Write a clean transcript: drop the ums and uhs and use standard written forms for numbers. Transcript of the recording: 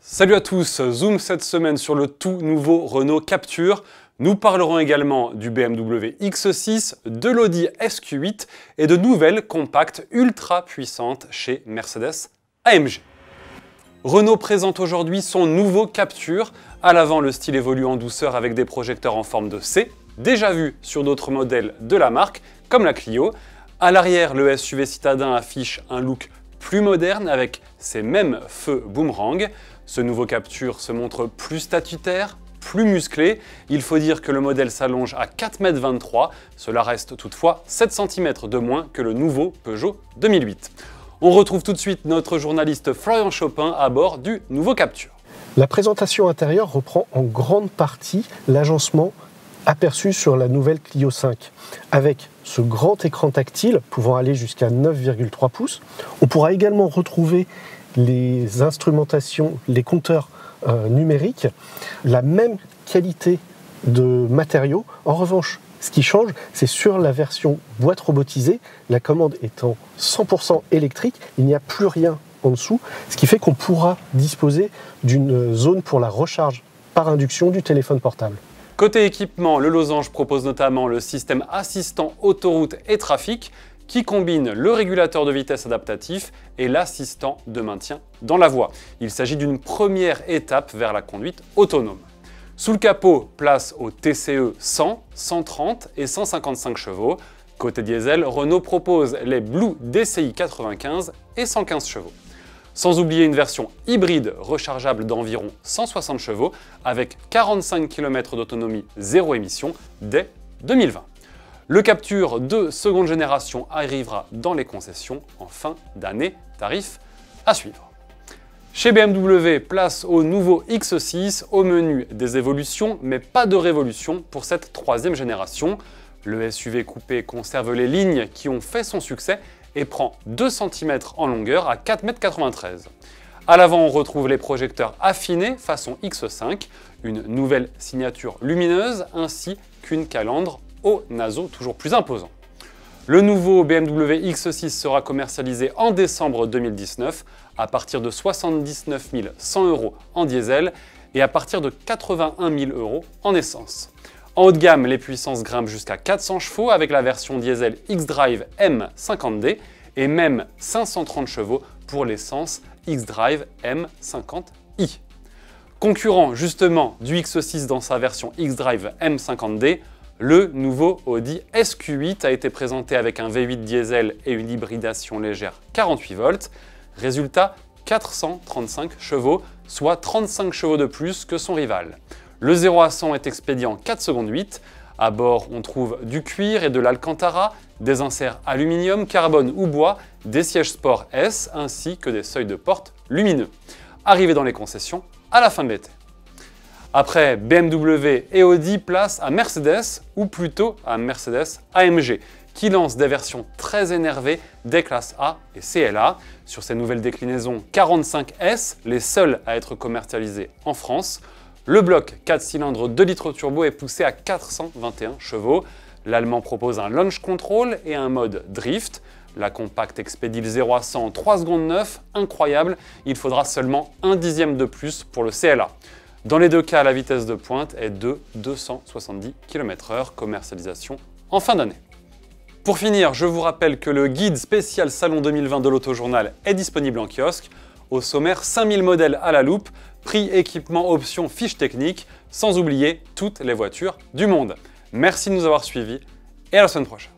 Salut à tous, zoom cette semaine sur le tout nouveau Renault Captur. Nous parlerons également du BMW X6, de l'Audi SQ8 et de nouvelles compactes ultra puissantes chez Mercedes-AMG. Renault présente aujourd'hui son nouveau Captur. À l'avant, le style évolue en douceur avec des projecteurs en forme de C, déjà vu sur d'autres modèles de la marque, comme la Clio. À l'arrière, le SUV citadin affiche un look plus moderne avec ses mêmes feux boomerang. Ce nouveau Captur se montre plus statutaire, plus musclé. Il faut dire que le modèle s'allonge à 4,23 m. Cela reste toutefois 7 cm de moins que le nouveau Peugeot 2008. On retrouve tout de suite notre journaliste Florian Chopin à bord du nouveau Captur. La présentation intérieure reprend en grande partie l'agencement aperçu sur la nouvelle Clio 5. Avec ce grand écran tactile pouvant aller jusqu'à 9,3 pouces, on pourra également retrouver les instrumentations, les compteurs numériques, la même qualité de matériaux. En revanche, ce qui change, c'est sur la version boîte robotisée, la commande étant 100% électrique, il n'y a plus rien en dessous, ce qui fait qu'on pourra disposer d'une zone pour la recharge par induction du téléphone portable. Côté équipement, le losange propose notamment le système assistant autoroute et trafic qui combine le régulateur de vitesse adaptatif et l'assistant de maintien dans la voie. Il s'agit d'une première étape vers la conduite autonome. Sous le capot, place au TCE 100, 130 et 155 chevaux. Côté diesel, Renault propose les Blue DCI 95 et 115 chevaux. Sans oublier une version hybride rechargeable d'environ 160 chevaux avec 45 km d'autonomie zéro émission dès 2020. Le Captur de seconde génération arrivera dans les concessions en fin d'année, tarif à suivre. Chez BMW, place au nouveau X6, au menu des évolutions, mais pas de révolution pour cette troisième génération. Le SUV coupé conserve les lignes qui ont fait son succès et prend 2 cm en longueur à 4,93 m. À l'avant, on retrouve les projecteurs affinés façon X5, une nouvelle signature lumineuse ainsi qu'une calandre au naseau toujours plus imposant. Le nouveau BMW X6 sera commercialisé en décembre 2019 à partir de 79 100 € en diesel et à partir de 81 000 € en essence. En haut de gamme, les puissances grimpent jusqu'à 400 chevaux avec la version diesel xDrive M50D et même 530 chevaux pour l'essence xDrive M50i. Concurrent justement du X6 dans sa version xDrive M50D, le nouveau Audi SQ8 a été présenté avec un V8 diesel et une hybridation légère 48 volts. Résultat, 435 chevaux, soit 35 chevaux de plus que son rival. Le 0 à 100 est expédié en 4 secondes 8. À bord, on trouve du cuir et de l'alcantara, des inserts aluminium, carbone ou bois, des sièges sport S ainsi que des seuils de porte lumineux. Arrivé dans les concessions à la fin de l'été. Après BMW et Audi, place à Mercedes, ou plutôt à Mercedes-AMG, qui lance des versions très énervées des classes A et CLA. Sur ces nouvelles déclinaisons 45S, les seules à être commercialisées en France, le bloc 4 cylindres 2 litres turbo est poussé à 421 chevaux. L'Allemand propose un launch control et un mode drift. La compacte expédie le 0 à 100 en 3 secondes 9, incroyable, il faudra seulement 1/10 de plus pour le CLA. Dans les deux cas, la vitesse de pointe est de 270 km/h, commercialisation en fin d'année. Pour finir, je vous rappelle que le guide spécial Salon 2020 de l'Autojournal est disponible en kiosque. Au sommaire, 5000 modèles à la loupe, prix, équipement, options, fiches techniques, sans oublier toutes les voitures du monde. Merci de nous avoir suivis et à la semaine prochaine.